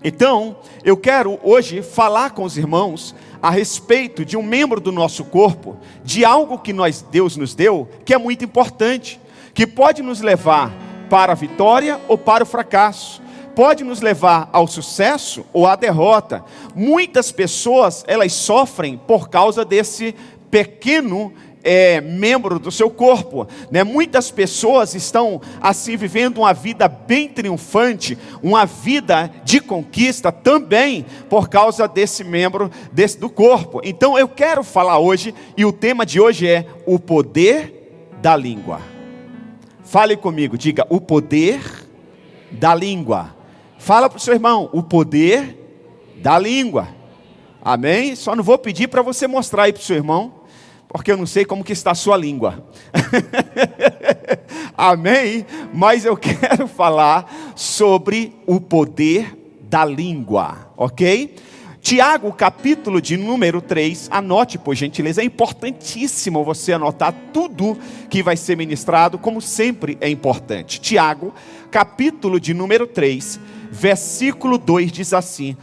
Então, eu quero hoje falar com os irmãos a respeito de um membro do nosso corpo, de algo que Deus nos deu, que é muito importante, que pode nos levar para a vitória ou para o fracasso, pode nos levar ao sucesso ou à derrota. Muitas pessoas, elas sofrem por causa desse pequeno membro do seu corpo, né? Muitas pessoas estão assim vivendo uma vida bem triunfante, uma vida de conquista também por causa desse membro do corpo. Então eu quero falar hoje, e o tema de hoje é o poder da língua. Fale comigo, diga o poder da língua. Fala para o seu irmão, o poder da língua. Amém? Só não vou pedir para você mostrar aí para o seu irmão, porque eu não sei como que está a sua língua. Amém? Mas eu quero falar sobre o poder da língua, ok? Tiago, capítulo de número 3, anote por gentileza, é importantíssimo você anotar tudo que vai ser ministrado, como sempre é importante. Tiago, capítulo de número 3, versículo 2 diz assim: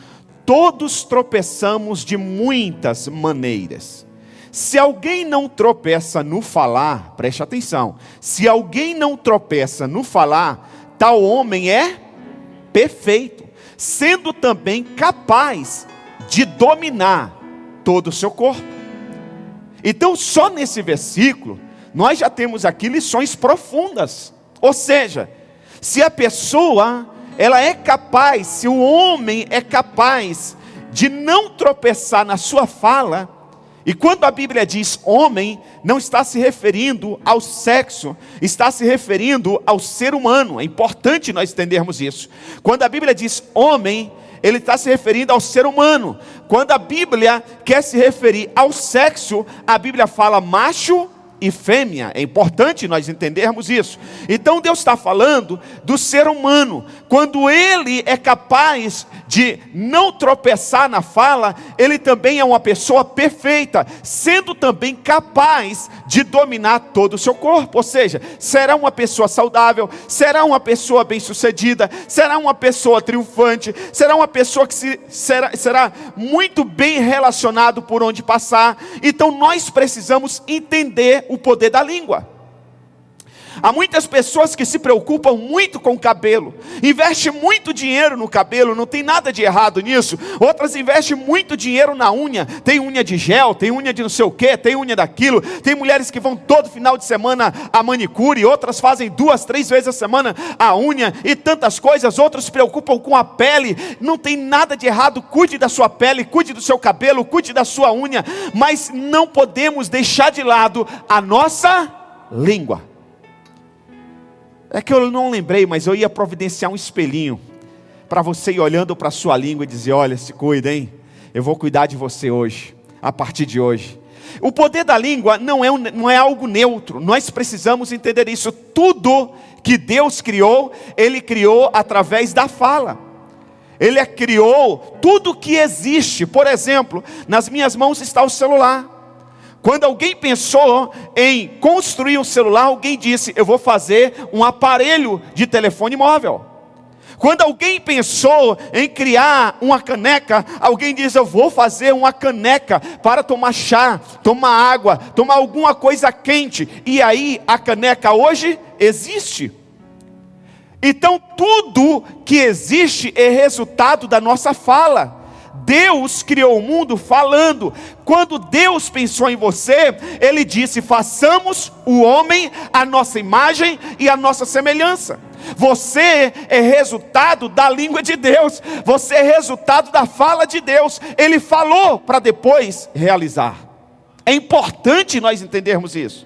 todos tropeçamos de muitas maneiras. Se alguém não tropeça no falar, preste atenção, se alguém não tropeça no falar, tal homem é perfeito, sendo também capaz de dominar todo o seu corpo. Então só nesse versículo, nós já temos aqui lições profundas. Ou seja, se a pessoa, ela é capaz, se o homem é capaz de não tropeçar na sua fala. E quando a Bíblia diz homem, não está se referindo ao sexo, está se referindo ao ser humano. É importante nós entendermos isso. Quando a Bíblia diz homem, ele está se referindo ao ser humano. Quando a Bíblia quer se referir ao sexo, a Bíblia fala macho e fêmea. É importante nós entendermos isso. Então Deus está falando do ser humano. Quando ele é capaz de não tropeçar na fala, ele também é uma pessoa perfeita, sendo também capaz de dominar todo o seu corpo. Ou seja, será uma pessoa saudável, será uma pessoa bem-sucedida, será uma pessoa triunfante, será uma pessoa que será muito bem relacionado por onde passar. Então nós precisamos entender o poder da língua. Há muitas pessoas que se preocupam muito com o cabelo, investem muito dinheiro no cabelo, não tem nada de errado nisso. Outras investem muito dinheiro na unha, tem unha de gel, tem unha de não sei o que, tem unha daquilo. Tem mulheres que vão todo final de semana a manicure, outras fazem 2, 3 vezes a semana a unha e tantas coisas. Outros se preocupam com a pele, não tem nada de errado. Cuide da sua pele, cuide do seu cabelo, cuide da sua unha, mas não podemos deixar de lado a nossa língua. É que eu não lembrei, mas eu ia providenciar um espelhinho para você ir olhando para a sua língua e dizer: olha, se cuida, hein? Eu vou cuidar de você hoje, a partir de hoje. O poder da língua não é algo neutro. Nós precisamos entender isso. Tudo que Deus criou, Ele criou através da fala. Ele criou tudo que existe. Por exemplo, nas minhas mãos está o celular. Quando alguém pensou em construir um celular, alguém disse: eu vou fazer um aparelho de telefone móvel. Quando alguém pensou em criar uma caneca, alguém diz: eu vou fazer uma caneca para tomar chá, tomar água, tomar alguma coisa quente. E aí a caneca hoje existe. Então tudo que existe é resultado da nossa fala. Deus criou o mundo falando. Quando Deus pensou em você, Ele disse: façamos o homem à nossa imagem e à nossa semelhança. Você é resultado da língua de Deus. Você é resultado da fala de Deus. Ele falou para depois realizar. É importante nós entendermos isso.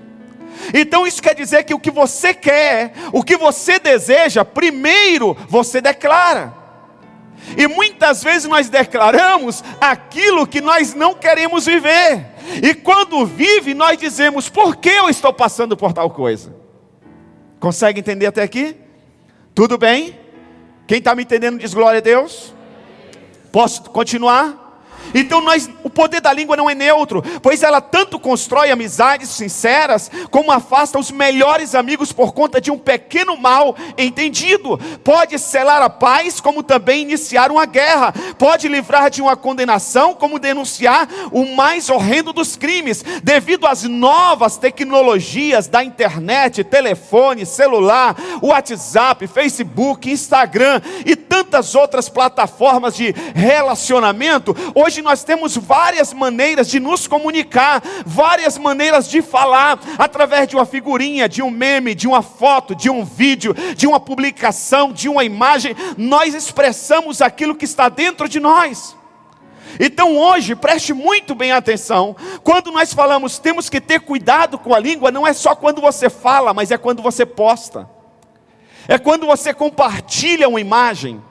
Então isso quer dizer que o que você quer, o que você deseja, primeiro você declara. E muitas vezes nós declaramos aquilo que nós não queremos viver. E quando vive, nós dizemos: por que eu estou passando por tal coisa? Consegue entender até aqui? Tudo bem? Quem está me entendendo diz glória a Deus. Posso continuar? Então o poder da língua não é neutro, pois ela tanto constrói amizades sinceras, como afasta os melhores amigos por conta de um pequeno mal entendido. Pode selar a paz, como também iniciar uma guerra. Pode livrar de uma condenação, como denunciar o mais horrendo dos crimes. Devido às novas tecnologias da internet, telefone, celular, WhatsApp, Facebook, Instagram e tantas outras plataformas de relacionamento, hoje nós temos várias maneiras de nos comunicar, várias maneiras de falar, através de uma figurinha, de um meme, de uma foto, de um vídeo, de uma publicação, de uma imagem. Nós expressamos aquilo que está dentro de nós. Então hoje, preste muito bem atenção, quando nós falamos temos que ter cuidado com a língua, não é só quando você fala, mas é quando você posta, é quando você compartilha uma imagem,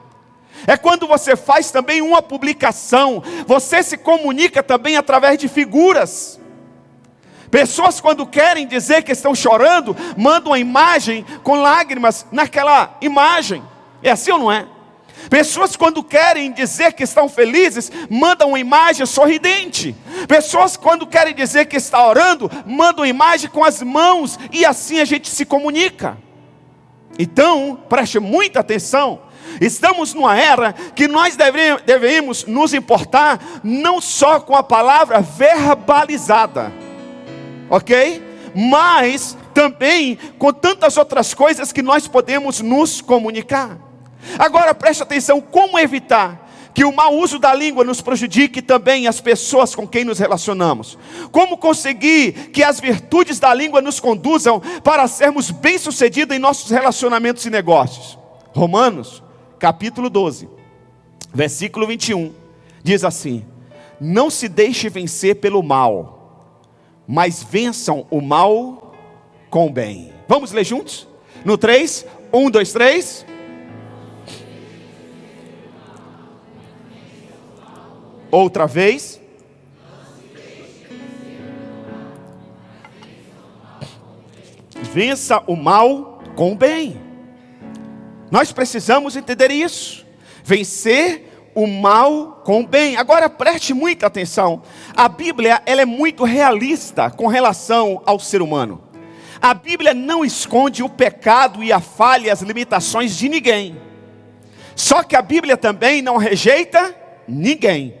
é quando você faz também uma publicação. Você se comunica também através de figuras. Pessoas, quando querem dizer que estão chorando, mandam uma imagem com lágrimas naquela imagem. É assim ou não é? Pessoas, quando querem dizer que estão felizes, mandam uma imagem sorridente. Pessoas, quando querem dizer que está orando, mandam uma imagem com as mãos, e assim a gente se comunica. Então, preste muita atenção. Estamos numa era que nós devemos nos importar não só com a palavra verbalizada, ok? Mas também com tantas outras coisas que nós podemos nos comunicar. Agora preste atenção, como evitar que o mau uso da língua nos prejudique também as pessoas com quem nos relacionamos? Como conseguir que as virtudes da língua nos conduzam para sermos bem-sucedidos em nossos relacionamentos e negócios? Romanos capítulo 12, versículo 21, diz assim: não se deixe vencer pelo mal, mas vençam o mal com o bem. Vamos ler juntos? No 3, 1, 2, 3. Outra vez. Vença o mal com o bem. Nós precisamos entender isso. Vencer o mal com o bem. Agora preste muita atenção. A Bíblia, ela é muito realista com relação ao ser humano. A Bíblia não esconde o pecado e a falha e as limitações de ninguém. Só que a Bíblia também não rejeita ninguém.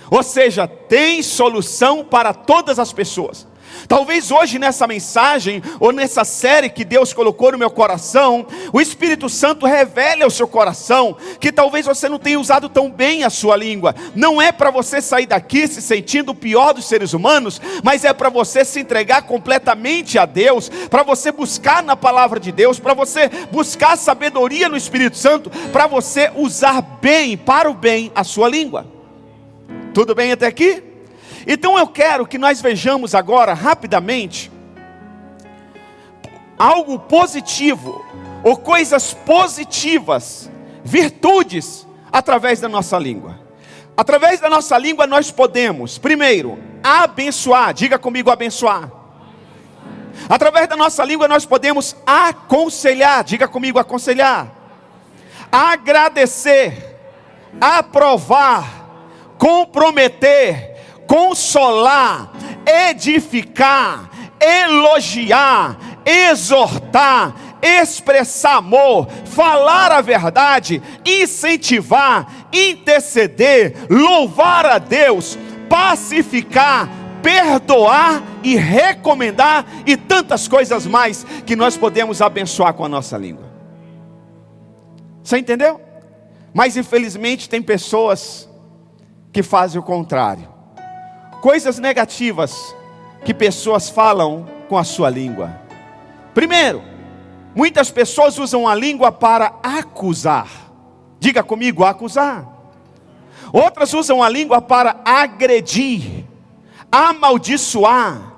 Ou seja, tem solução para todas as pessoas. Talvez hoje nessa mensagem, ou nessa série que Deus colocou no meu coração, o Espírito Santo revele ao seu coração, que talvez você não tenha usado tão bem a sua língua. Não é para você sair daqui se sentindo o pior dos seres humanos, mas é para você se entregar completamente a Deus, para você buscar na palavra de Deus, para você buscar sabedoria no Espírito Santo, para você usar bem, para o bem, a sua língua. Tudo bem até aqui? Então eu quero que nós vejamos agora, rapidamente, algo positivo, ou coisas positivas, virtudes, através da nossa língua. Através da nossa língua nós podemos, primeiro, abençoar. Diga comigo, abençoar. Através da nossa língua nós podemos aconselhar. Diga comigo, aconselhar. Agradecer, aprovar, comprometer, consolar, edificar, elogiar, exortar, expressar amor, falar a verdade, incentivar, interceder, louvar a Deus, pacificar, perdoar e recomendar, e tantas coisas mais que nós podemos abençoar com a nossa língua. Você entendeu? Mas infelizmente tem pessoas que fazem o contrário. Coisas negativas que pessoas falam com a sua língua. Primeiro, muitas pessoas usam a língua para acusar. Diga comigo, acusar. Outras usam a língua para agredir, amaldiçoar,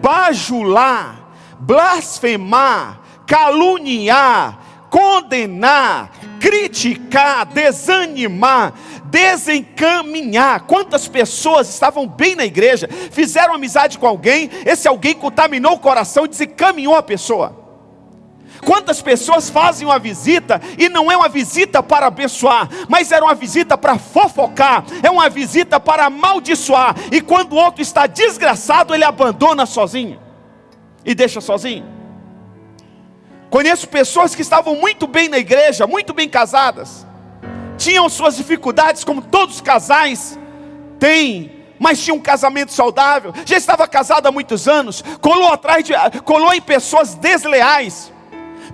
bajular, blasfemar, caluniar, condenar, criticar, desanimar, desencaminhar. Quantas pessoas estavam bem na igreja, fizeram amizade com alguém, esse alguém contaminou o coração e desencaminhou a pessoa. Quantas pessoas fazem uma visita e não é uma visita para abençoar, mas era uma visita para fofocar, é uma visita para amaldiçoar, e quando o outro está desgraçado, ele abandona sozinho e deixa sozinho. Conheço pessoas que estavam muito bem na igreja, muito bem casadas, tinham suas dificuldades como todos os casais têm, mas tinha um casamento saudável, já estava casado há muitos anos, colou em pessoas desleais,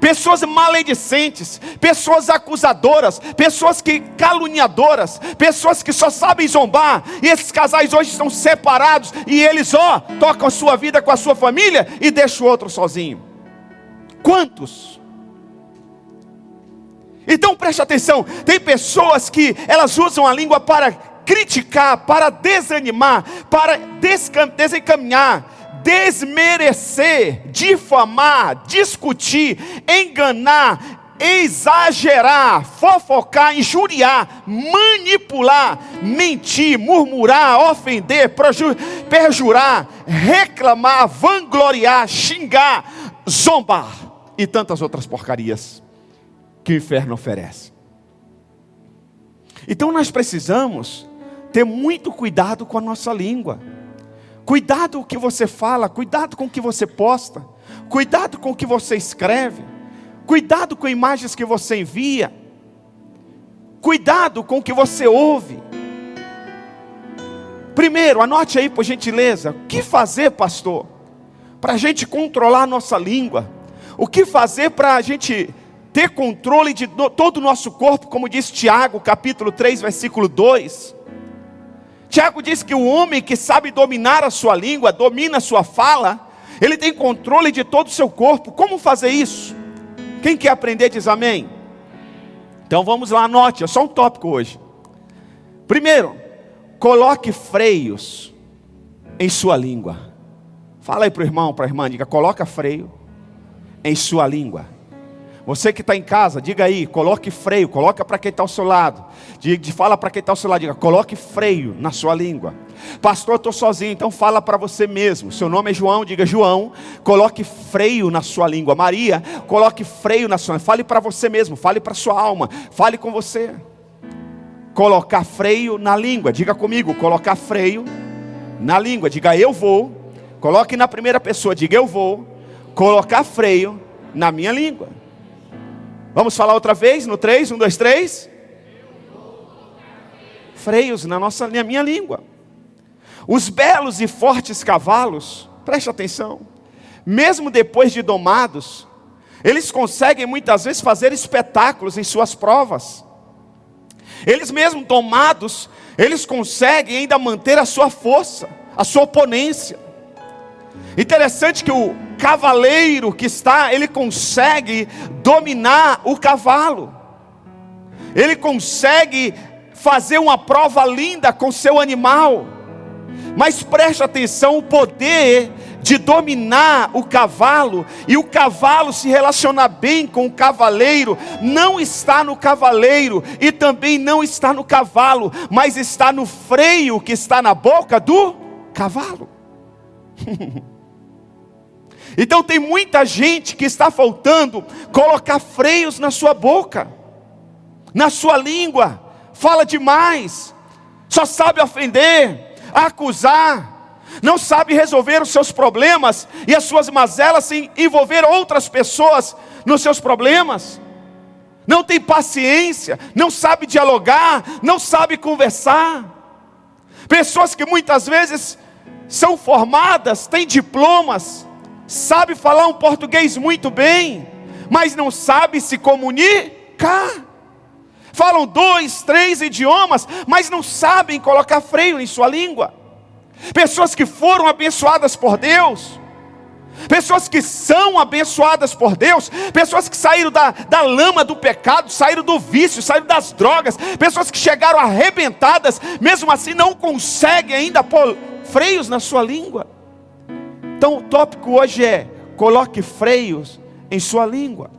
pessoas maledicentes, pessoas acusadoras, pessoas caluniadoras, pessoas que só sabem zombar, e esses casais hoje estão separados, e eles tocam a sua vida com a sua família, e deixam o outro sozinho. Quantos? Então preste atenção, tem pessoas que elas usam a língua para criticar, para desanimar, para desencaminhar, desmerecer, difamar, discutir, enganar, exagerar, fofocar, injuriar, manipular, mentir, murmurar, ofender, perjurar, reclamar, vangloriar, xingar, zombar e tantas outras porcarias que o inferno oferece. Então nós precisamos ter muito cuidado com a nossa língua. Cuidado com o que você fala, cuidado com o que você posta, cuidado com o que você escreve, cuidado com imagens que você envia, cuidado com o que você ouve. Primeiro, anote aí por gentileza, o que fazer, pastor, para a gente controlar a nossa língua? O que fazer para a gente ter controle de todo o nosso corpo, como diz Tiago, capítulo 3, versículo 2. Tiago diz que o homem que sabe dominar a sua língua, domina a sua fala, ele tem controle de todo o seu corpo. Como fazer isso? Quem quer aprender diz amém. Então vamos lá, anote, é só um tópico hoje. Primeiro, coloque freios em sua língua. Fala aí para o irmão, para a irmã, diga, coloca freio em sua língua. Você que está em casa, diga aí, coloque freio, coloca para quem está ao seu lado. Fala para quem está ao seu lado, diga, coloque freio na sua língua. Pastor, eu estou sozinho, então fala para você mesmo. Seu nome é João, diga João, coloque freio na sua língua. Maria, coloque freio na sua língua. Fale para você mesmo, fale para sua alma, fale com você. Colocar freio na língua, diga comigo, colocar freio na língua. Diga eu vou, coloque na primeira pessoa, diga eu vou colocar freio na minha língua. Vamos falar outra vez, no 3, 1, 2, 3. Freios na minha língua. Os belos e fortes cavalos, preste atenção, mesmo depois de domados, eles conseguem muitas vezes fazer espetáculos em suas provas. Eles mesmo domados, eles conseguem ainda manter a sua força, a sua oponência. Interessante que o cavaleiro que está, ele consegue dominar o cavalo. Ele consegue fazer uma prova linda com seu animal. Mas preste atenção, o poder de dominar o cavalo e o cavalo se relacionar bem com o cavaleiro não está no cavaleiro e também não está no cavalo, mas está no freio que está na boca do cavalo. Então tem muita gente que está faltando colocar freios na sua boca, na sua língua, fala demais, só sabe ofender, acusar, não sabe resolver os seus problemas e as suas mazelas sem envolver outras pessoas nos seus problemas, não tem paciência, não sabe dialogar, não sabe conversar. Pessoas que muitas vezes são formadas, têm diplomas, sabe falar um português muito bem, mas não sabe se comunicar. Falam 2, 3 idiomas, mas não sabem colocar freio em sua língua. Pessoas que foram abençoadas por Deus, pessoas que são abençoadas por Deus, pessoas que saíram da lama do pecado, saíram do vício, saíram das drogas, pessoas que chegaram arrebentadas, mesmo assim não conseguem ainda pôr freios na sua língua. Então o tópico hoje é, coloque freios em sua língua.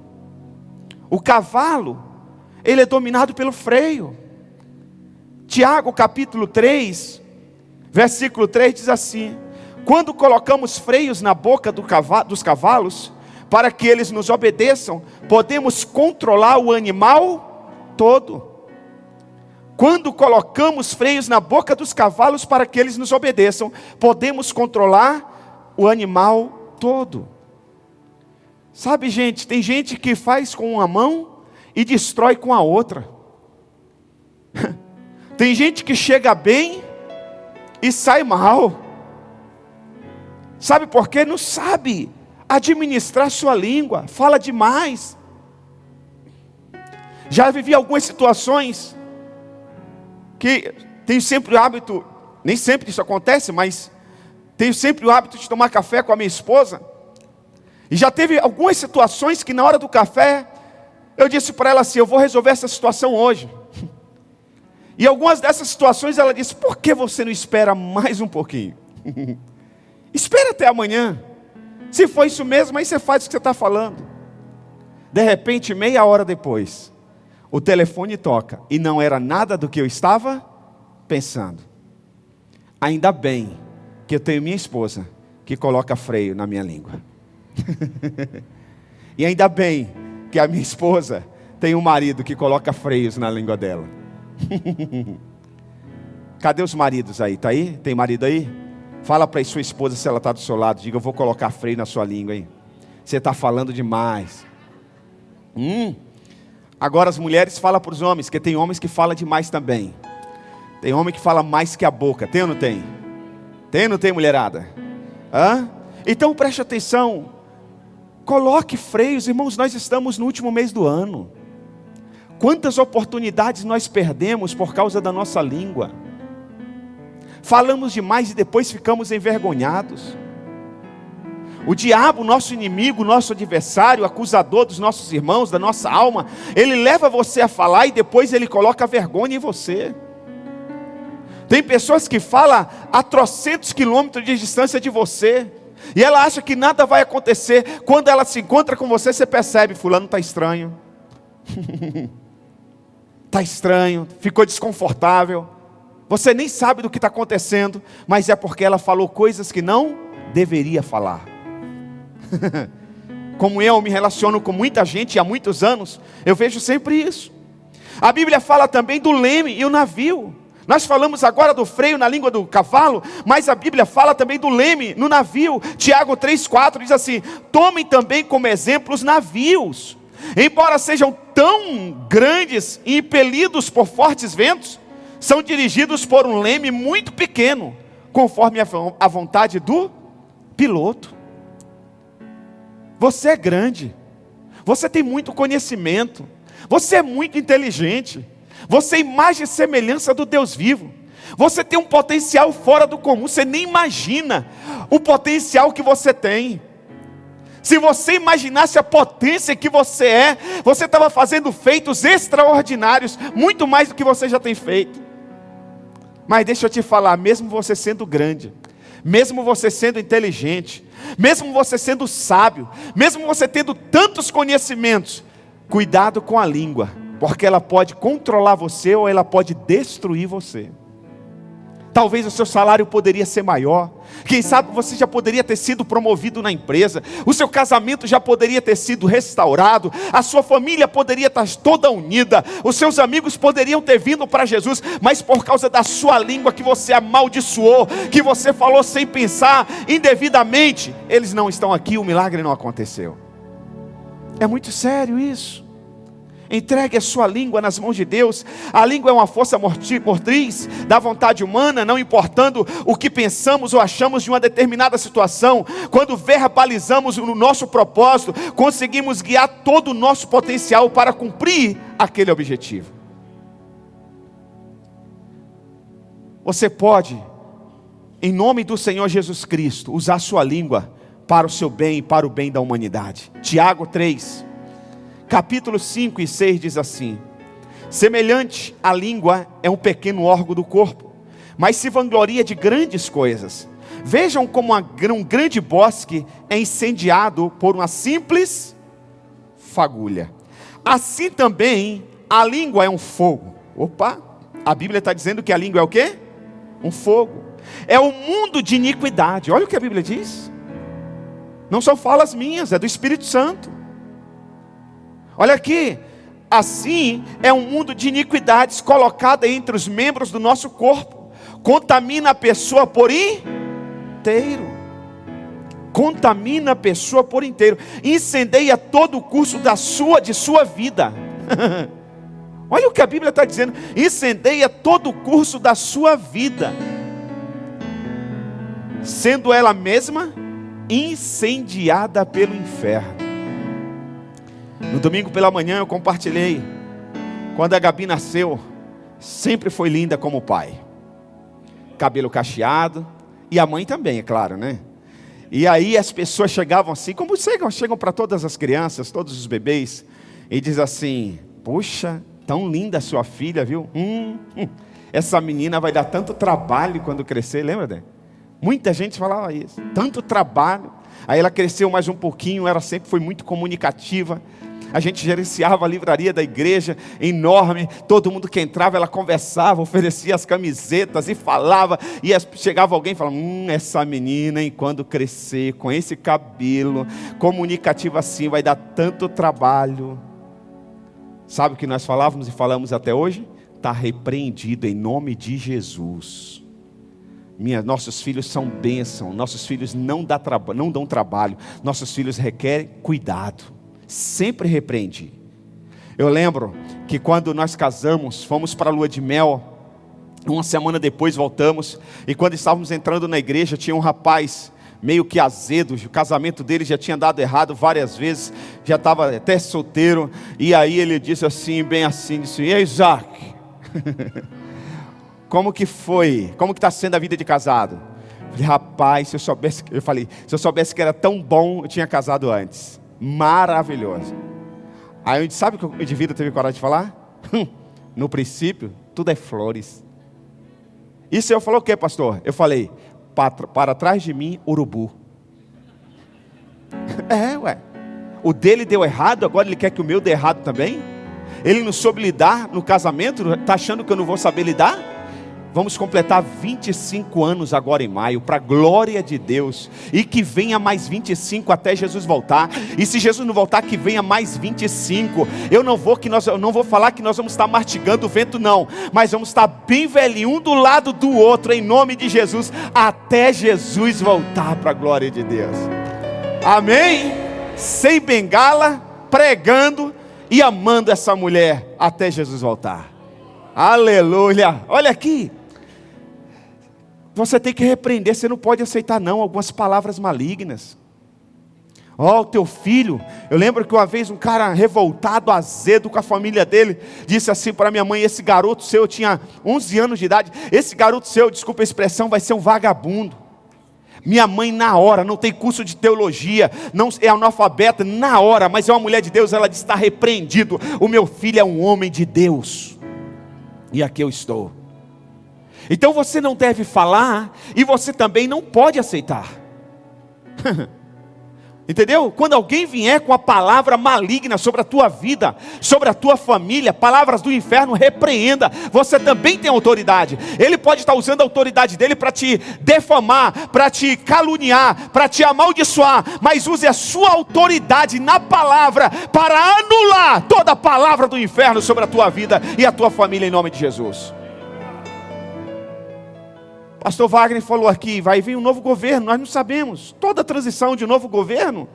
O cavalo, ele é dominado pelo freio. Tiago capítulo 3, versículo 3 diz assim: quando colocamos freios na boca dos cavalos, para que eles nos obedeçam, podemos controlar o animal todo. Quando colocamos freios na boca dos cavalos para que eles nos obedeçam, podemos controlar o animal todo. Sabe, gente, tem gente que faz com uma mão e destrói com a outra. Tem gente que chega bem e sai mal. Sabe por quê? Não sabe administrar sua língua, fala demais. Já vivi algumas situações que tenho sempre o hábito, nem sempre isso acontece, mas tenho sempre o hábito de tomar café com a minha esposa. E já teve algumas situações que na hora do café, eu disse para ela assim: eu vou resolver essa situação hoje. E algumas dessas situações ela disse: por que você não espera mais um pouquinho? Espera até amanhã. Se for isso mesmo, aí você faz o que você está falando. De repente, meia hora depois, o telefone toca, e não era nada do que eu estava pensando. Ainda bem que eu tenho minha esposa que coloca freio na minha língua. E ainda bem que a minha esposa tem um marido que coloca freios na língua dela. Cadê os maridos aí? Tá aí? Tem marido aí? Fala para a sua esposa, se ela está do seu lado, diga: eu vou colocar freio na sua língua, hein? Você está falando demais. Agora as mulheres falam para os homens, que tem homens que falam demais também. Tem homem que fala mais que a boca. Tem ou não tem? Tem ou não tem, mulherada? Então preste atenção. Coloque freios, irmãos. Nós estamos no último mês do ano. Quantas oportunidades nós perdemos por causa da nossa língua? Falamos demais e depois ficamos envergonhados. O diabo, nosso inimigo, nosso adversário, acusador dos nossos irmãos, da nossa alma, ele leva você a falar e depois ele coloca vergonha em você. Tem pessoas que falam a trocentos quilômetros de distância de você, e ela acha que nada vai acontecer. Quando ela se encontra com você, você percebe: fulano está estranho. Está estranho, ficou desconfortável. Você nem sabe do que está acontecendo, mas é porque ela falou coisas que não deveria falar. Como eu me relaciono com muita gente há muitos anos, eu vejo sempre isso. A Bíblia fala também do leme e o navio. Nós falamos agora do freio na língua do cavalo, mas a Bíblia fala também do leme no navio. Tiago 3,4 diz assim: tomem também como exemplo os navios, embora sejam tão grandes e impelidos por fortes ventos, são dirigidos por um leme muito pequeno, conforme a vontade do piloto. Você é grande, você tem muito conhecimento, você é muito inteligente, você é imagem e semelhança do Deus vivo. Você tem um potencial fora do comum, você nem imagina o potencial que você tem. Se você imaginasse a potência que você é, você estava fazendo feitos extraordinários, muito mais do que você já tem feito. Mas deixa eu te falar, mesmo você sendo grande, mesmo você sendo inteligente, mesmo você sendo sábio, mesmo você tendo tantos conhecimentos, cuidado com a língua, porque ela pode controlar você ou ela pode destruir você. Talvez o seu salário poderia ser maior. Quem sabe você já poderia ter sido promovido na empresa. O seu casamento já poderia ter sido restaurado. A sua família poderia estar toda unida. Os seus amigos poderiam ter vindo para Jesus. Mas por causa da sua língua que você amaldiçoou, que você falou sem pensar, indevidamente, eles não estão aqui, o milagre não aconteceu. É muito sério isso. Entregue a sua língua nas mãos de Deus. A língua é uma força motriz da vontade humana, não importando o que pensamos ou achamos de uma determinada situação. Quando verbalizamos o nosso propósito, conseguimos guiar todo o nosso potencial para cumprir aquele objetivo. Você pode, em nome do Senhor Jesus Cristo, usar a sua língua para o seu bem e para o bem da humanidade. Tiago 3 capítulo 5 e 6 diz assim: semelhante à língua é um pequeno órgão do corpo, mas se vangloria de grandes coisas. Vejam como um grande bosque é incendiado por uma simples fagulha. Assim também a língua é um fogo. Opa, a Bíblia está dizendo que a língua é o quê? Um fogo. É um mundo de iniquidade. Olha o que a Bíblia diz. Não são falas minhas, é do Espírito Santo. Olha aqui, assim é um mundo de iniquidades colocada entre os membros do nosso corpo, contamina a pessoa por inteiro. Contamina a pessoa por inteiro, incendeia todo o curso de sua vida. Olha o que a Bíblia está dizendo, incendeia todo o curso da sua vida, sendo ela mesma incendiada pelo inferno. No domingo pela manhã eu compartilhei, quando a Gabi nasceu, sempre foi linda como o pai, cabelo cacheado, e a mãe também, é claro, né? E aí as pessoas chegavam assim, como chegam para todas as crianças, todos os bebês, e diz assim: puxa, tão linda a sua filha, viu? Essa menina vai dar tanto trabalho quando crescer, lembra, Dé? Muita gente falava isso, tanto trabalho. Aí ela cresceu mais um pouquinho, ela sempre foi muito comunicativa. A gente gerenciava a livraria da igreja, enorme, todo mundo que entrava, ela conversava, oferecia as camisetas e falava, e chegava alguém e falava: essa menina, hein, quando crescer, com esse cabelo, comunicativa assim, vai dar tanto trabalho. Sabe o que nós falávamos e falamos até hoje? Está repreendido em nome de Jesus. Nossos filhos são bênção, nossos filhos não dão trabalho, nossos filhos requerem cuidado. Sempre repreendi. Eu lembro que quando nós casamos, fomos para a lua de mel, uma semana depois voltamos, e quando estávamos entrando na igreja, tinha um rapaz meio que azedo, o casamento dele já tinha dado errado várias vezes, já estava até solteiro, e aí ele disse assim, bem assim, disse: e aí, Isaac, como que foi? Como que está sendo a vida de casado? Eu falei: rapaz, se eu soubesse que era tão bom, eu tinha casado antes. Maravilhoso. Aí eu disse: sabe o que o indivíduo teve coragem de falar? No princípio, tudo é flores. Isso eu falou o que, pastor? Eu falei: para trás de mim, urubu. O dele deu errado, agora ele quer que o meu dê errado também? Ele não soube lidar no casamento, está achando que eu não vou saber lidar? Vamos completar 25 anos agora em maio, para a glória de Deus. E que venha mais 25 até Jesus voltar. E se Jesus não voltar, que venha mais 25. Eu não vou falar que nós vamos estar mastigando o vento, não. Mas vamos estar bem velhinho, um do lado do outro, em nome de Jesus, até Jesus voltar, para a glória de Deus. Amém? Sem bengala, pregando e amando essa mulher até Jesus voltar. Aleluia. Olha aqui. Você tem que repreender, você não pode aceitar não, algumas palavras malignas. O teu filho, eu lembro que uma vez um cara revoltado, azedo com a família dele, disse assim para minha mãe: esse garoto seu, eu tinha 11 anos de idade, esse garoto seu, desculpa a expressão, vai ser um vagabundo. Minha mãe na hora, não tem curso de teologia, não é analfabeta, na hora, mas é uma mulher de Deus, ela disse: está repreendido, o meu filho é um homem de Deus. E aqui eu estou. Então você não deve falar, e você também não pode aceitar. Entendeu? Quando alguém vier com a palavra maligna sobre a tua vida, sobre a tua família, palavras do inferno, repreenda. Você também tem autoridade. Ele pode estar usando a autoridade dele para te defamar, para te caluniar, para te amaldiçoar, mas use a sua autoridade na palavra para anular toda a palavra do inferno sobre a tua vida e a tua família, em nome de Jesus. Pastor Wagner falou aqui, vai vir um novo governo, nós não sabemos. Toda transição de um novo governo,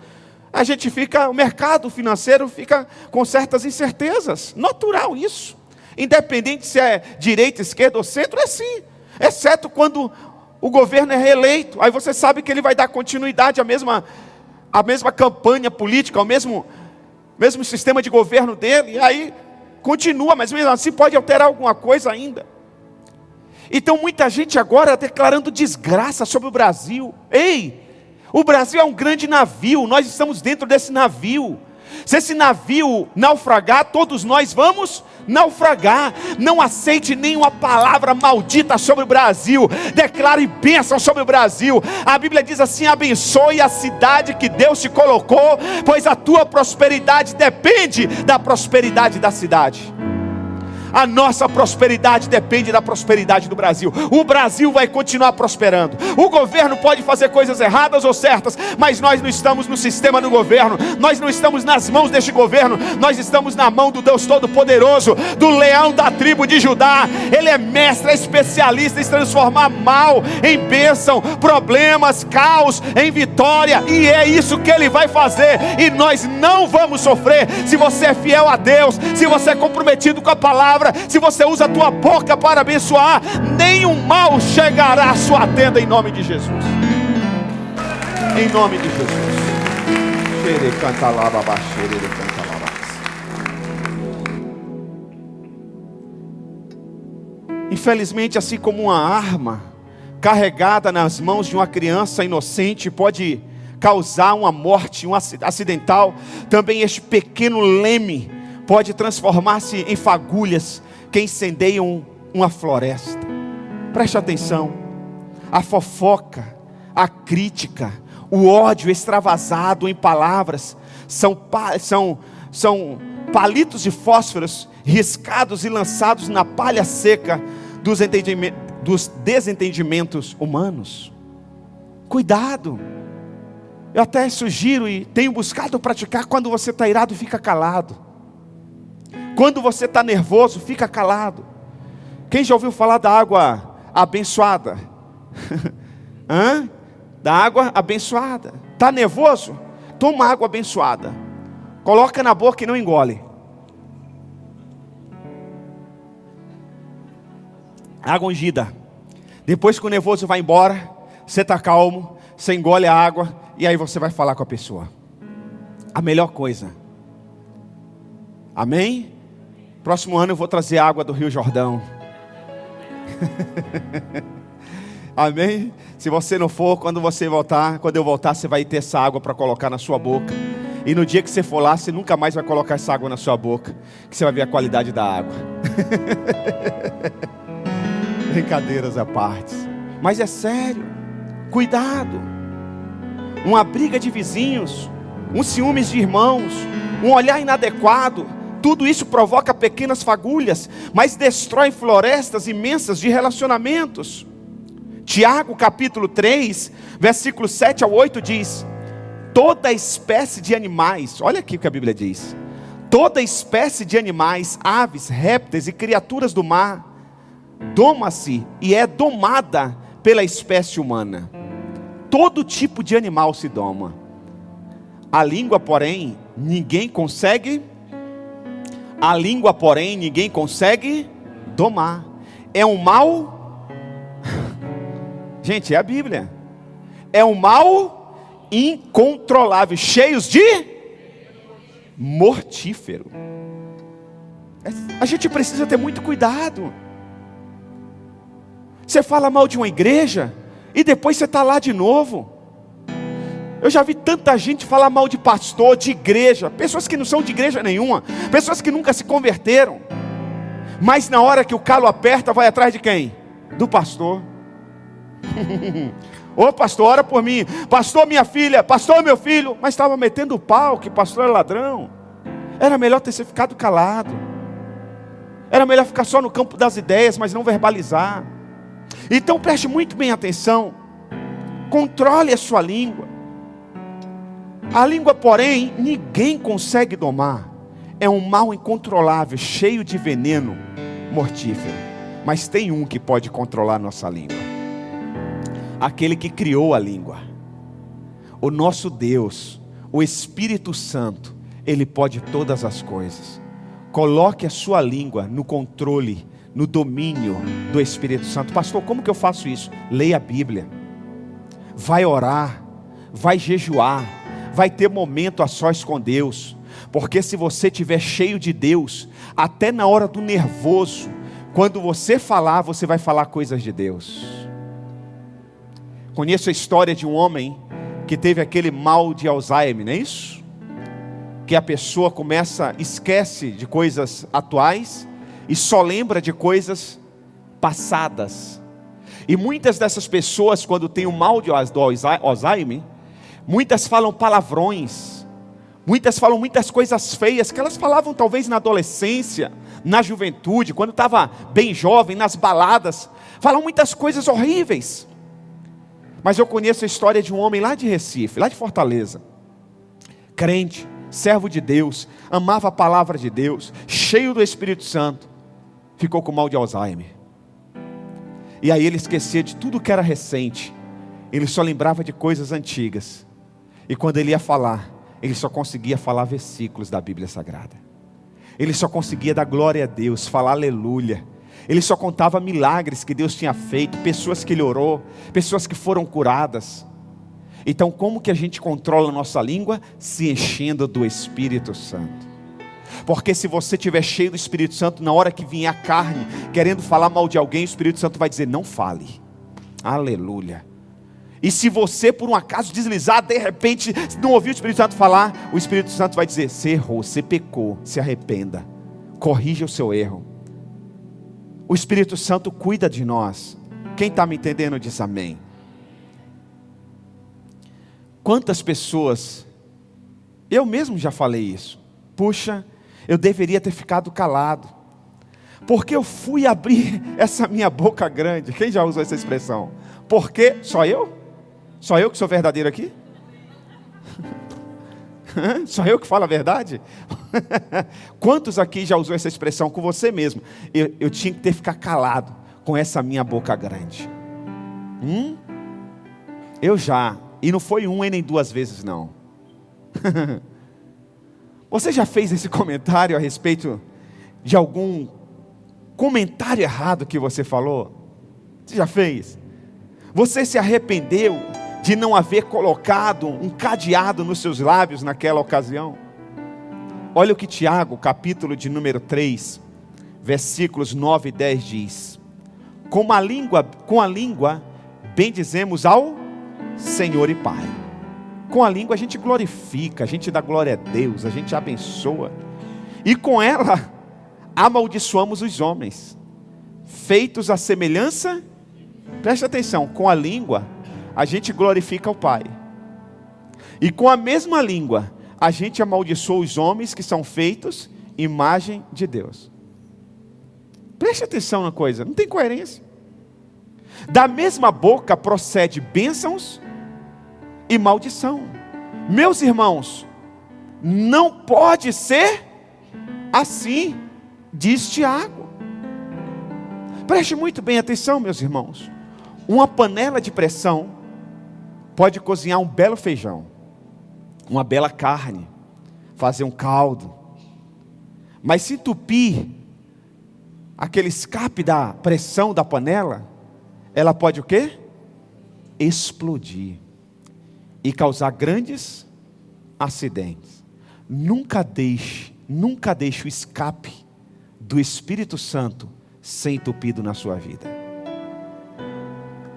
o mercado financeiro fica com certas incertezas. Natural isso. Independente se é direita, esquerda ou centro, é sim. Exceto quando o governo é reeleito. Aí você sabe que ele vai dar continuidade à mesma campanha política, ao mesmo sistema de governo dele. E aí continua, mas mesmo assim pode alterar alguma coisa ainda. Então muita gente agora declarando desgraça sobre o Brasil. Ei, o Brasil é um grande navio, nós estamos dentro desse navio. Se esse navio naufragar, todos nós vamos naufragar. Não aceite nenhuma palavra maldita sobre o Brasil. Declare bênção sobre o Brasil. A Bíblia diz assim: abençoe a cidade que Deus te colocou, pois a tua prosperidade depende da prosperidade da cidade. A nossa prosperidade depende da prosperidade do Brasil. O Brasil vai continuar prosperando. O governo pode fazer coisas erradas ou certas, mas nós não estamos no sistema do governo, nós não estamos nas mãos deste governo, nós estamos na mão do Deus Todo-Poderoso, do leão da tribo de Judá. Ele é mestre, é especialista em transformar mal em bênção, problemas, caos em vitória, e é isso que Ele vai fazer, e nós não vamos sofrer. Se você é fiel a Deus, se você é comprometido com a palavra, se você usa a tua boca para abençoar, nenhum mal chegará à sua tenda, em nome de Jesus. Em nome de Jesus. Infelizmente, assim como uma arma carregada nas mãos de uma criança inocente pode causar uma morte, um acidental, também este pequeno leme pode transformar-se em fagulhas que incendeiam uma floresta. Preste atenção. A fofoca, a crítica, o ódio extravasado em palavras são palitos de fósforos riscados e lançados na palha seca dos desentendimentos humanos. Cuidado. Eu até sugiro e tenho buscado praticar: quando você está irado, fica calado. Quando você está nervoso, fica calado. Quem já ouviu falar da água abençoada? Da água abençoada. Está nervoso? Toma água abençoada. Coloca na boca e não engole. Água ungida. Depois que o nervoso vai embora, você está calmo, você engole a água e aí você vai falar com a pessoa. A melhor coisa. Amém? Próximo ano eu vou trazer água do Rio Jordão. Amém? Se você não for, quando eu voltar, você vai ter essa água para colocar na sua boca. E no dia que você for lá, você nunca mais vai colocar essa água na sua boca, que você vai ver a qualidade da água. Brincadeiras à parte. Mas é sério. Cuidado. Uma briga de vizinhos, um ciúmes de irmãos, um olhar inadequado, tudo isso provoca pequenas fagulhas, mas destrói florestas imensas de relacionamentos. Tiago capítulo 3, versículos 7 ao 8 diz: toda espécie de animais, olha aqui o que a Bíblia diz: toda espécie de animais, aves, répteis e criaturas do mar, doma-se e é domada pela espécie humana. Todo tipo de animal se doma. A língua, porém, ninguém consegue domar. É um mal, gente, é a Bíblia. É um mal incontrolável, cheios de mortífero. A gente precisa ter muito cuidado. Você fala mal de uma igreja e depois você está lá de novo. Eu já vi tanta gente falar mal de pastor, de igreja, pessoas que não são de igreja nenhuma, pessoas que nunca se converteram, mas na hora que o calo aperta, vai atrás de quem? Do pastor. Ô pastor, ora por mim. Pastor, minha filha. Pastor, meu filho. Mas estava metendo o pau, que pastor é ladrão. Era melhor ter ficado calado. Era melhor ficar só no campo das ideias, mas não verbalizar. Então preste muito bem atenção. Controle a sua língua. A língua, porém, ninguém consegue domar. É um mal incontrolável, cheio de veneno mortífero. Mas tem um que pode controlar a nossa língua. Aquele que criou a língua. O nosso Deus, o Espírito Santo, Ele pode todas as coisas. Coloque a sua língua no controle, no domínio do Espírito Santo. Pastor, como que eu faço isso? Leia a Bíblia. Vai orar, vai jejuar, vai ter momento a sós com Deus, porque se você estiver cheio de Deus, até na hora do nervoso, quando você falar, você vai falar coisas de Deus. Conheço a história de um homem que teve aquele mal de Alzheimer, não é isso? Que a pessoa esquece de coisas atuais e só lembra de coisas passadas. E muitas dessas pessoas, quando tem o mal do Alzheimer, muitas falam palavrões, Muitas falam muitas coisas feias, que elas falavam talvez na adolescência, na juventude, quando estava bem jovem, nas baladas. Falam muitas coisas horríveis. Mas eu conheço a história de um homem lá de Recife, lá de Fortaleza. Crente, servo de Deus, amava a palavra de Deus, cheio do Espírito Santo. Ficou com mal de Alzheimer. E aí ele esquecia de tudo que era recente. Ele só lembrava de coisas antigas. E quando ele ia falar, ele só conseguia falar versículos da Bíblia Sagrada. Ele só conseguia dar glória a Deus, falar aleluia. Ele só contava milagres que Deus tinha feito, pessoas que ele orou, pessoas que foram curadas. Então como que a gente controla a nossa língua? Se enchendo do Espírito Santo. Porque se você estiver cheio do Espírito Santo, na hora que vier a carne, querendo falar mal de alguém, o Espírito Santo vai dizer, não fale. Aleluia. E se você por um acaso deslizar, de repente não ouvir o Espírito Santo falar, o Espírito Santo vai dizer, você errou, você pecou, se arrependa, corrija o seu erro. O Espírito Santo cuida de nós. Quem está me entendendo diz amém. Quantas pessoas, eu mesmo já falei isso, puxa, eu deveria ter ficado calado, porque eu fui abrir essa minha boca grande. Quem já usou essa expressão? Porque, só eu? Só eu que sou verdadeiro aqui? Só eu que falo a verdade? Quantos aqui já usou essa expressão com você mesmo? Eu tinha que ter ficado calado com essa minha boca grande. Eu já. E não foi uma e nem duas vezes não. Você já fez esse comentário a respeito de algum comentário errado que você falou? Você já fez? Você se arrependeu de não haver colocado um cadeado nos seus lábios naquela ocasião? Olha o que Tiago, capítulo de número 3, versículos 9 e 10 diz. Com a língua bendizemos ao Senhor e Pai. Com a língua a gente glorifica, a gente dá glória a Deus, a gente abençoa. E com ela amaldiçoamos os homens, feitos à semelhança. Preste atenção, com a língua a gente glorifica o Pai. E com a mesma língua a gente amaldiçoa os homens que são feitos imagem de Deus. Preste atenção na coisa, não tem coerência. Da mesma boca procede bênçãos e maldição. Meus irmãos, não pode ser assim, diz Tiago. Preste muito bem atenção, meus irmãos. Uma panela de pressão pode cozinhar um belo feijão, uma bela carne, fazer um caldo. Mas se entupir aquele escape da pressão da panela, ela pode o quê? Explodir e causar grandes acidentes. Nunca deixe o escape do Espírito Santo ser entupido na sua vida.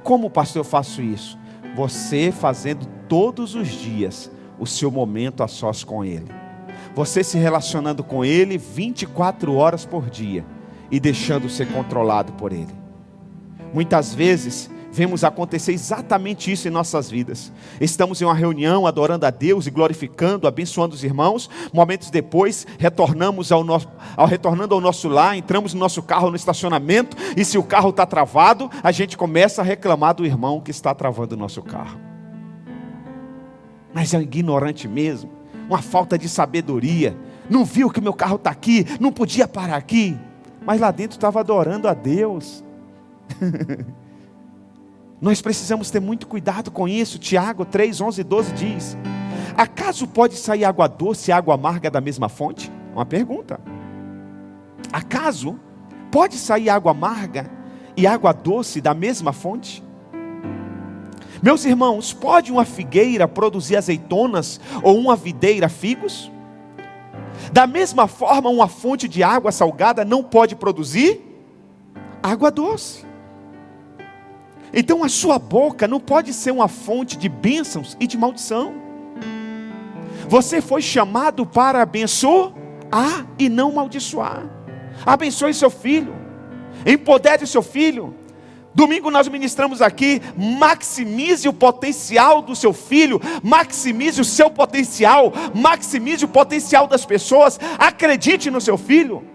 Como, pastor, eu faço isso? Você fazendo todos os dias o seu momento a sós com Ele. Você se relacionando com Ele 24 horas por dia e deixando ser controlado por Ele. Muitas vezes vemos acontecer exatamente isso em nossas vidas. Estamos em uma reunião adorando a Deus e glorificando, abençoando os irmãos. Momentos depois, retornando ao nosso lar, entramos no nosso carro no estacionamento, e se o carro está travado, a gente começa a reclamar do irmão que está travando o nosso carro. Mas é um ignorante mesmo, uma falta de sabedoria. Não viu que o meu carro está aqui, não podia parar aqui, mas lá dentro estava adorando a Deus. Nós precisamos ter muito cuidado com isso. Tiago 3, 11 e 12 diz: acaso pode sair água doce e água amarga da mesma fonte? Uma pergunta. Acaso pode sair água amarga e água doce da mesma fonte? Meus irmãos, pode uma figueira produzir azeitonas ou uma videira figos? Da mesma forma, uma fonte de água salgada não pode produzir água doce. Então a sua boca não pode ser uma fonte de bênçãos e de maldição. Você foi chamado para abençoar e não maldiçoar. Abençoe seu filho, empodere seu filho. Domingo nós ministramos aqui, maximize o potencial do seu filho, maximize o seu potencial, maximize o potencial das pessoas, acredite no seu filho.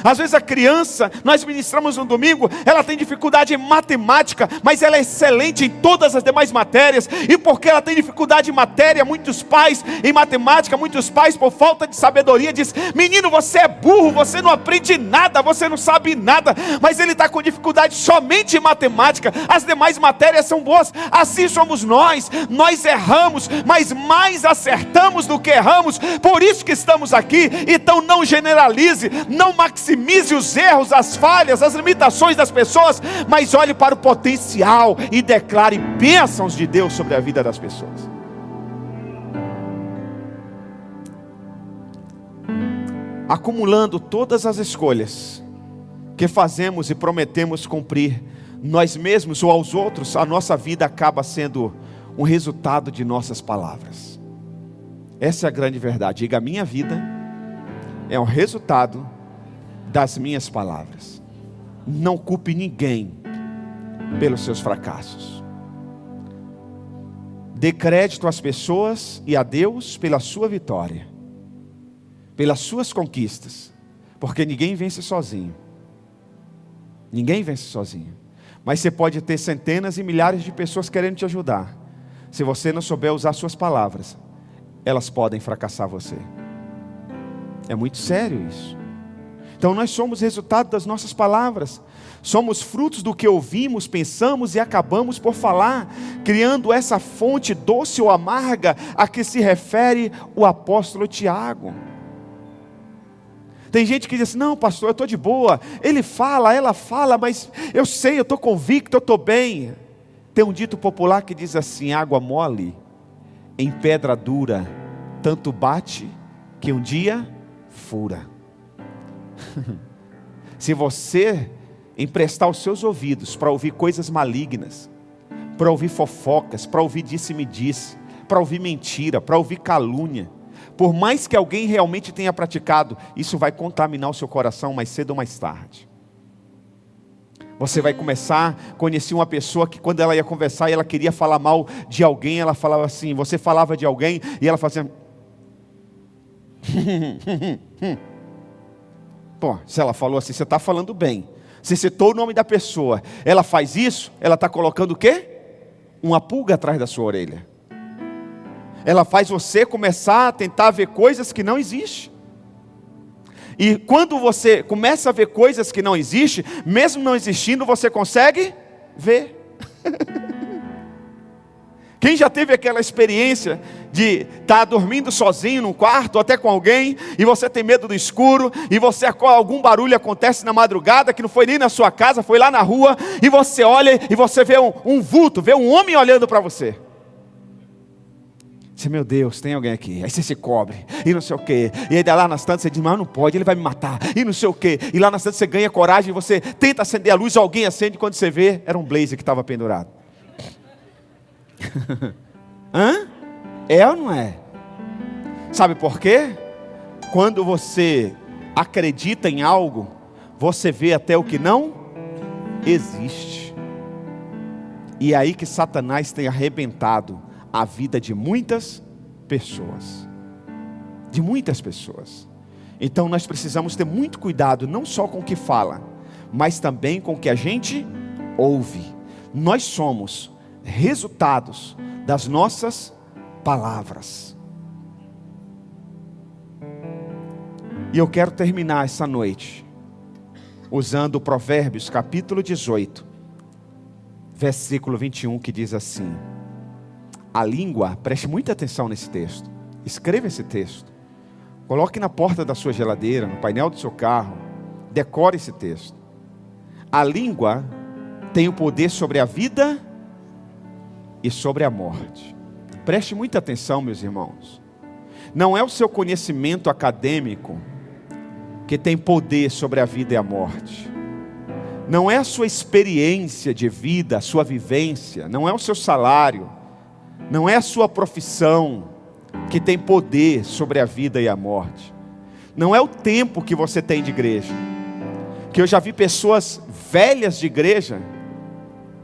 Às vezes a criança, nós ministramos no domingo, ela tem dificuldade em matemática, mas ela é excelente em todas as demais matérias. E porque ela tem dificuldade em matéria, muitos pais, em matemática, muitos pais por falta de sabedoria diz: menino, você é burro, você não aprende nada, você não sabe nada. Mas ele está com dificuldade somente em matemática, as demais matérias são boas. Assim somos nós erramos, mas mais acertamos do que erramos. Por isso que estamos aqui. Então não generalize, não maximize os erros, as falhas, as limitações das pessoas, mas olhe para o potencial e declare bênçãos de Deus sobre a vida das pessoas. Acumulando todas as escolhas que fazemos e prometemos cumprir, nós mesmos ou aos outros, a nossa vida acaba sendo um resultado de nossas palavras. Essa é a grande verdade. Diga: a minha vida é um resultado das minhas palavras. Não culpe ninguém pelos seus fracassos. Dê crédito às pessoas e a Deus pela sua vitória, pelas suas conquistas, porque ninguém vence sozinho. Ninguém vence sozinho. Mas você pode ter centenas e milhares de pessoas querendo te ajudar. Se você não souber usar suas palavras, elas podem fracassar você. É muito sério isso. Então nós somos resultado das nossas palavras, somos frutos do que ouvimos, pensamos e acabamos por falar, criando essa fonte doce ou amarga a que se refere o apóstolo Tiago. Tem gente que diz assim: não, pastor, eu estou de boa, ele fala, ela fala, mas eu sei, eu estou convicto, eu estou bem. Tem um dito popular que diz assim: água mole em pedra dura, tanto bate que um dia fura. Se você emprestar os seus ouvidos para ouvir coisas malignas, para ouvir fofocas, para ouvir disse-me-disse, para ouvir mentira, para ouvir calúnia, por mais que alguém realmente tenha praticado, isso vai contaminar o seu coração mais cedo ou mais tarde. Você vai começar a conhecer uma pessoa que quando ela ia conversar e ela queria falar mal de alguém, ela falava assim, você falava de alguém e ela fazia... Pô, se ela falou assim, você está falando bem. Você citou o nome da pessoa. Ela faz isso, ela está colocando o quê? Uma pulga atrás da sua orelha. Ela faz você começar a tentar ver coisas que não existem. E quando você começa a ver coisas que não existem, mesmo não existindo, você consegue ver. Quem já teve aquela experiência de estar dormindo sozinho num quarto, ou até com alguém, e você tem medo do escuro, e você algum barulho acontece na madrugada, que não foi nem na sua casa, foi lá na rua, e você olha e você vê um vulto, vê um homem olhando para você. Você, meu Deus, tem alguém aqui. Aí você se cobre, e não sei o quê. E aí lá nas tantas você diz, mas não pode, ele vai me matar, e não sei o quê. E lá nas tantas você ganha coragem, e você tenta acender a luz, alguém acende, quando você vê, era um blazer que estava pendurado. Hã? É ou não é? Sabe por quê? Quando você acredita em algo, você vê até o que não existe. E é aí que Satanás tem arrebentado a vida de muitas pessoas. De muitas pessoas. Então nós precisamos ter muito cuidado, não só com o que fala, mas também com o que a gente ouve. Nós somos resultados das nossas palavras. E eu quero terminar essa noite usando Provérbios capítulo 18, versículo 21, que diz assim: a língua, preste muita atenção nesse texto, escreva esse texto, coloque na porta da sua geladeira, no painel do seu carro, decore esse texto. A língua tem o poder sobre a vida e sobre a morte. Preste muita atenção, meus irmãos. Não é o seu conhecimento acadêmico que tem poder sobre a vida e a morte. Não é a sua experiência de vida, a sua vivência, não é o seu salário, não é a sua profissão que tem poder sobre a vida e a morte. Não é o tempo que você tem de igreja. Que eu já vi pessoas velhas de igreja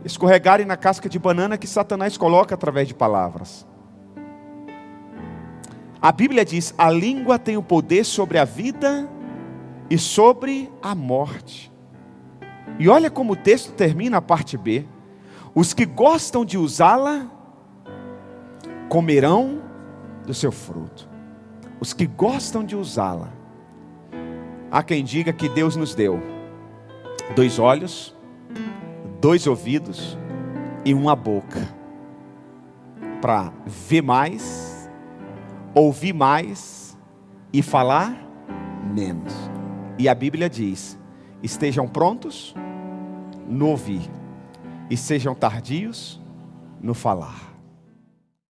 escorregarem na casca de banana que Satanás coloca através de palavras. A Bíblia diz: a língua tem o poder sobre a vida e sobre a morte. E olha como o texto termina a parte B: os que gostam de usá-la comerão do seu fruto. Os que gostam de usá-la. Há quem diga que Deus nos deu 2 olhos, 2 ouvidos e uma boca, para ver mais, ouvir mais e falar menos. E a Bíblia diz: estejam prontos no ouvir e sejam tardios no falar.